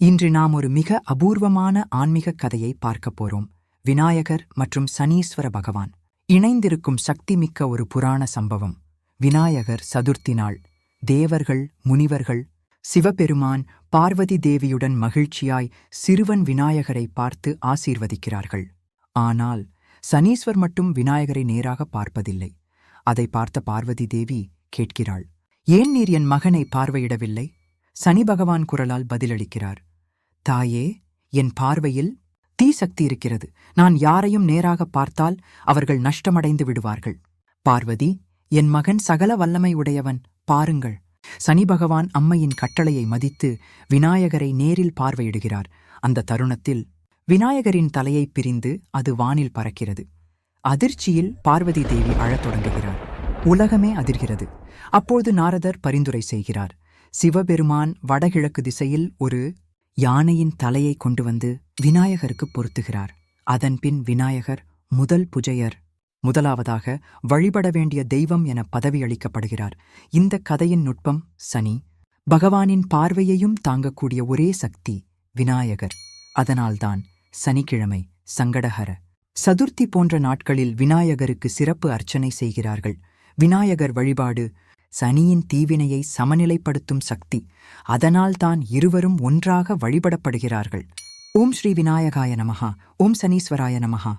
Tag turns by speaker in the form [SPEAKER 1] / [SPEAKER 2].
[SPEAKER 1] இன்று நாம் ஒரு மிக அபூர்வமான ஆன்மீக கதையை பார்க்கப் போறோம். விநாயகர் மற்றும் சனீஸ்வர பகவான் இணைந்திருக்கும் சக்திமிக்க ஒரு புராண சம்பவம். விநாயகர் சதுர்த்தி நாள் தேவர்கள், முனிவர்கள், சிவபெருமான், பார்வதி தேவியுடன் மகிழ்ச்சியாய் சிறுவன் விநாயகரை பார்த்து ஆசீர்வதிக்கிறார்கள். ஆனால் சனீஸ்வர் மட்டும் விநாயகரை நேராக பார்ப்பதில்லை. அதை பார்த்த பார்வதி தேவி கேட்கிறாள், ஏன் நீர் என் மகனை பார்வையிடவில்லை? சனி பகவான் குரலால் பதிலளிக்கிறார், தாயே, என் பார்வையில் தீ சக்தி இருக்கிறது. நான் யாரையும் நேராக பார்த்தால் அவர்கள் நஷ்டமடைந்து விடுவார்கள். பார்வதி, என் மகன் சகல வல்லமை உடையவன், பாருங்கள். சனி பகவான் அம்மையின் கட்டளையை மதித்து விநாயகரை நேரில் பார்வையிடுகிறார். அந்த தருணத்தில் விநாயகரின் தலையை பிரிந்து அது வானில் பறக்கிறது. அதிர்ச்சியில் பார்வதி தேவி அழத் தொடங்குகிறார். உலகமே அதிர்கிறது. அப்போது நாரதர் பரிந்துரை செய்கிறார். சிவபெருமான் வடகிழக்கு திசையில் ஒரு யானையின் தலையை கொண்டு வந்து விநாயகருக்கு பொருத்துகிறார். அதன்பின் விநாயகர் முதல் புஜையர், முதலாவதாக வழிபட வேண்டிய தெய்வம் என பதவி அளிக்கப்படுகிறார். இந்த கதையின் நுட்பம், சனி பகவானின் பார்வையையும் தாங்கக்கூடிய ஒரே சக்தி விநாயகர். அதனால்தான் சனிக்கிழமை சங்கடஹர சதுர்த்தி போன்ற நாட்களில் விநாயகருக்கு சிறப்பு அர்ச்சனை செய்கிறார்கள். விநாயகர் வழிபாடு சனியின் தீவினையை சமநிலைப்படுத்தும் சக்தி. அதனால்தான் இருவரும் ஒன்றாக வழிபடப்படுகிறார்கள். ஓம் ஸ்ரீ விநாயகாய நமஹா. ஓம் சனீஸ்வராய நமஹா.